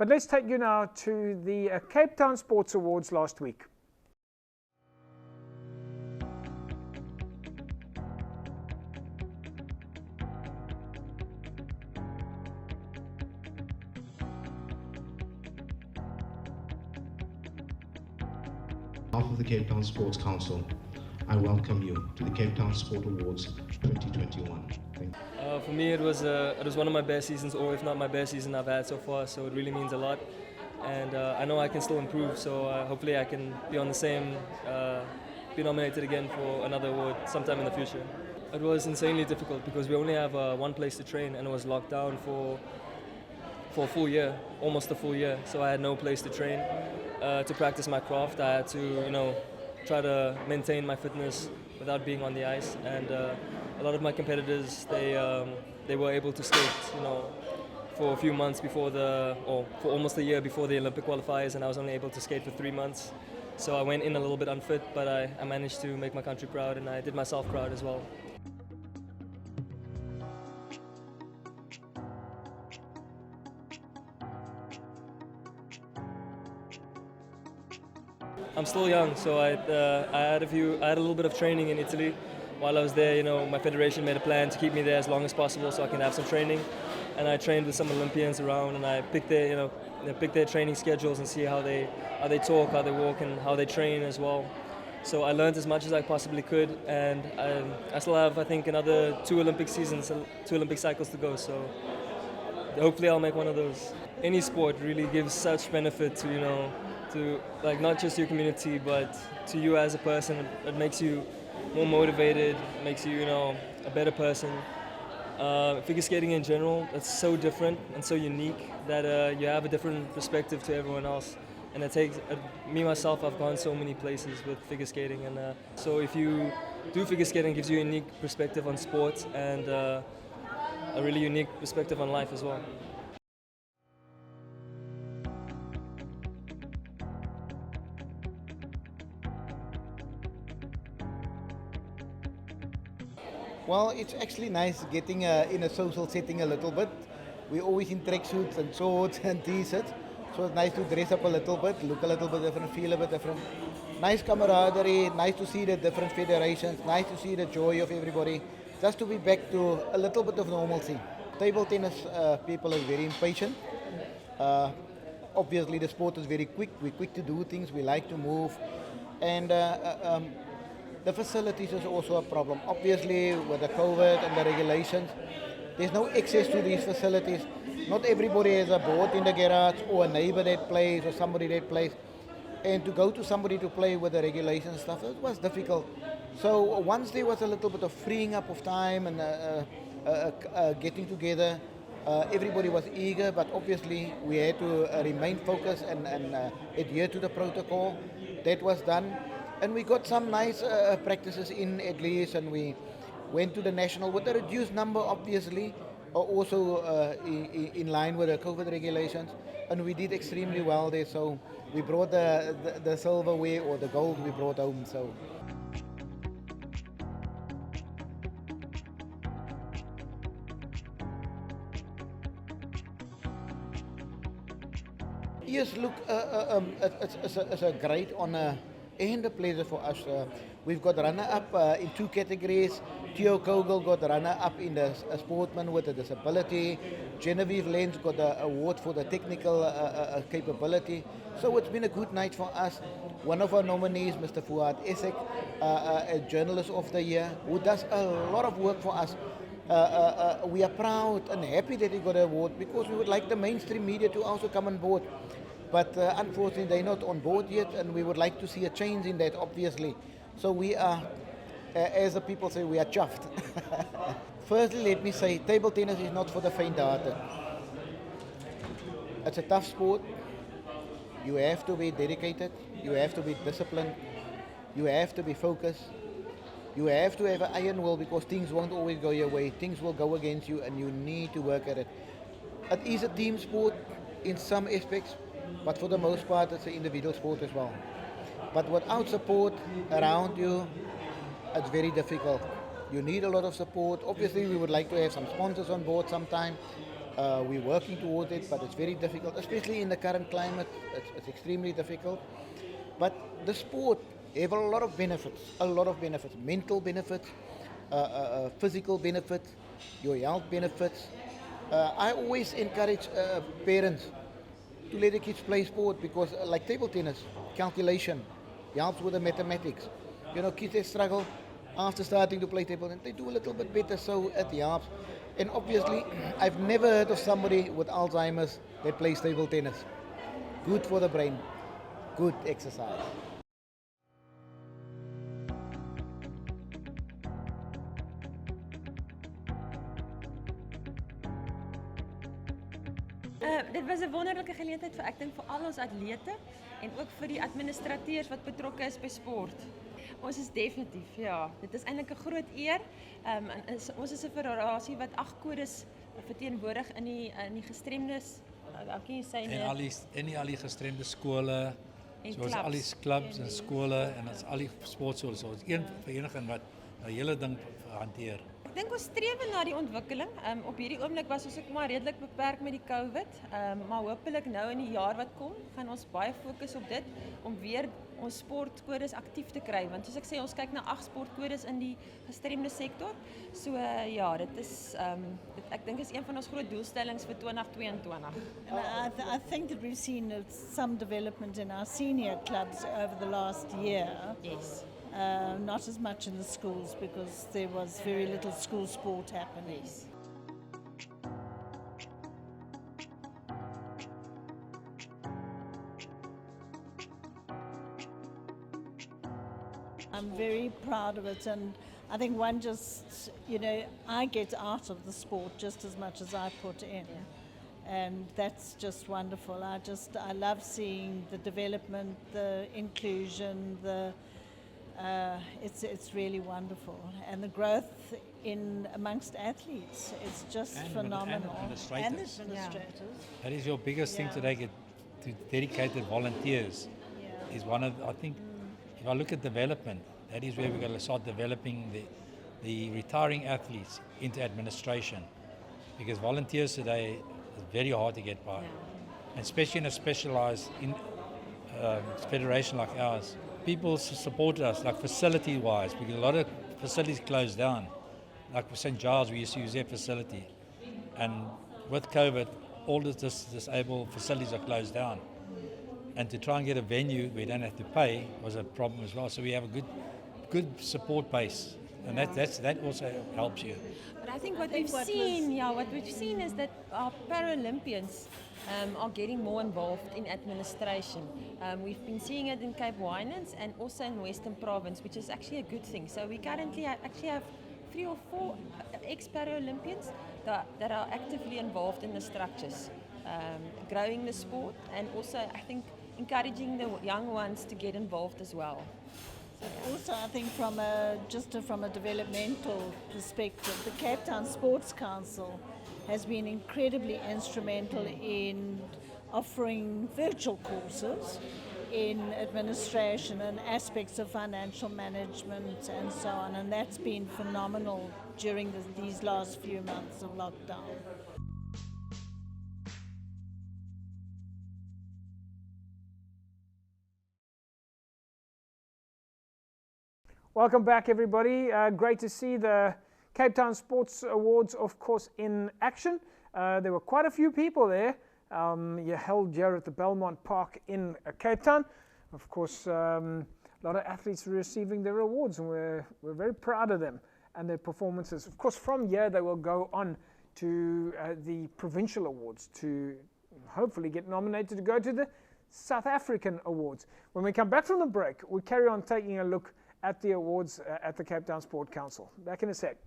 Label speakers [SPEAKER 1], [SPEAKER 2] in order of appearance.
[SPEAKER 1] But let's take you now to the Cape Town Sports Awards last week.
[SPEAKER 2] On behalf of the Cape Town Sports Council, I welcome you to the Cape Town Sport Awards 2021. Thank you.
[SPEAKER 3] For me, it was one of my best seasons, or if not my best season I've had so far. So it really means a lot, and I know I can still improve. So hopefully I can be on the same, be nominated again for another award sometime in the future. It was insanely difficult because we only have one place to train, and it was locked down for a full year, almost a full year. So I had no place to train, to practice my craft. I had to, try to maintain my fitness without being on the ice. And a lot of my competitors, they were able to skate, for a few months before or for almost a year before the Olympic qualifiers, and I was only able to skate for 3 months. So I went in a little bit unfit, but I managed to make my country proud, and I did myself proud as well. I'm still young, so I had a little bit of training in Italy. While I was there, my federation made a plan to keep me there as long as possible so I can have some training. And I trained with some Olympians around, and I picked their training schedules and see how they talk, how they walk, and how they train as well. So I learned as much as I possibly could, and I still have, I think, another 2 Olympic seasons, 2 Olympic cycles to go. So hopefully I'll make one of those. Any sport really gives such benefit to like not just your community, but to you as a person. It makes you more motivated, makes you a better person. Figure skating in general, it's so different and so unique that you have a different perspective to everyone else. And it takes me myself, I've gone so many places with figure skating, and so if you do figure skating, it gives you a unique perspective on sports and a really unique perspective on life as well.
[SPEAKER 4] Well, it's actually nice getting in a social setting a little bit. We always in tracksuits and shorts and t-shirts, so it's nice to dress up a little bit, look a little bit different, feel a bit different. Nice camaraderie, nice to see the different federations, nice to see the joy of everybody, just to be back to a little bit of normalcy. Table tennis people are very impatient. Obviously the sport is very quick, we're quick to do things, we like to move, and the facilities is also a problem. Obviously, with the COVID and the regulations, there's no access to these facilities. Not everybody has a board in the garage or a neighbor that plays or somebody that plays. And to go to somebody to play with the regulation stuff, it was difficult. So once there was a little bit of freeing up of time and getting together, everybody was eager, but obviously we had to remain focused and adhere to the protocol. That was done. And we got some nice practices in at least, and we went to the national with a reduced number, obviously, also in line with the COVID regulations, and we did extremely well there. So we brought the silverware or the gold we brought home. So. Yes, look, it's a great honor and a pleasure for us. We've got runner-up in 2 categories. Theo Kogel got runner-up in the sportsman with a disability. Genevieve Lenz got the award for the technical capability. So it's been a good night for us. One of our nominees, Mr. Fuad Esek, a Journalist of the Year, who does a lot of work for us. We are proud and happy that he got an award because we would like the mainstream media to also come on board. But unfortunately, they're not on board yet, and we would like to see a change in that, obviously. So we are, as the people say, we are chuffed. Firstly, let me say, table tennis is not for the faint-hearted. It's a tough sport. You have to be dedicated. You have to be disciplined. You have to be focused. You have to have an iron will because things won't always go your way. Things will go against you, and you need to work at it. It is a team sport in some aspects, but for the most part, it's an individual sport as well. But without support around you, it's very difficult. You need a lot of support. Obviously, we would like to have some sponsors on board sometime, We're working towards it, but it's very difficult, especially in the current climate. It's extremely difficult. But the sport have a lot of benefits, mental benefits, physical benefits, your health benefits. I always encourage parents to let the kids play sport because like table tennis, calculation, helps with the mathematics. You know, kids they struggle after starting to play table tennis. They do a little bit better, so it helps. And obviously, I've never heard of somebody with Alzheimer's that plays table tennis. Good for the brain, good exercise.
[SPEAKER 5] Dit was 'n wonderlike geleentheid vir ek dink vir al ons atlete en ook vir die administrateurs wat betrokke is by sport. Ons is definitief, ja. Dit is eintlik 'n groot eer. Ons is 'n federasie wat 8 kodes verteenwoordig in die gestremdes. Kan jy sê
[SPEAKER 6] en al die gestremde skole, soos al die clubs en skole en as al die sportskole, so is een vereniging wat die hele ding hanteer.
[SPEAKER 5] Ek dink ons streef na die ontwikkeling. Op hierdie oomblik was ons ook maar redelik beperk met die COVID, maar hopelik nou in die jaar wat kom, gaan ons baie fokus op dit om weer ons sportkodes aktief te kry, want soos ek sê, ons kyk na 8 sportkodes in die gestremde sektor. So ja, dit is ek dink is een van ons groot doelstellings vir 2022.
[SPEAKER 7] I think that we've seen some development in our senior clubs over the last year.
[SPEAKER 5] Yes.
[SPEAKER 7] Not as much in the schools because there was very little school sport happening.
[SPEAKER 5] Yes.
[SPEAKER 7] I'm very proud of it, and I think one just, I get out of the sport just as much as I put in. Yeah. And that's just wonderful. I love seeing the development, the inclusion, it's really wonderful, and the growth amongst athletes is just phenomenal.
[SPEAKER 6] And administrators.
[SPEAKER 7] Yeah.
[SPEAKER 6] That is your biggest thing today, to dedicated volunteers.
[SPEAKER 7] Yeah.
[SPEAKER 6] Is one of, I think, if I look at development, that is where we're going to start developing the retiring athletes into administration, because volunteers today is very hard to get by, and especially in a specialized federation like ours. People support us, like facility-wise, because a lot of facilities closed down. Like for St. Giles, we used to use their facility. And with COVID, all the disabled facilities are closed down. And to try and get a venue where you don't have to pay was a problem as well. So we have a good support base. And that also helps you.
[SPEAKER 5] But I think what we've seen is that our Paralympians are getting more involved in administration. We've been seeing it in Cape Winelands and also in Western Province, which is actually a good thing. So we currently actually have 3 or 4 ex-Paralympians that are actively involved in the structures, growing the sport, and also I think encouraging the young ones to get involved as well.
[SPEAKER 7] Also, I think from a developmental perspective, the Cape Town Sports Council has been incredibly instrumental in offering virtual courses in administration and aspects of financial management and so on, and that's been phenomenal during these last few months of lockdown.
[SPEAKER 1] Welcome back, everybody. Great to see the Cape Town Sports Awards, of course, in action. There were quite a few people there. You held here at the Belmont Park in Cape Town. Of course, a lot of athletes receiving their awards, and we're very proud of them and their performances. Of course, from here they will go on to the provincial awards to hopefully get nominated to go to the South African Awards. When we come back from the break, we'll carry on taking a look at the awards at the Cape Town Sport Council. Back in a sec.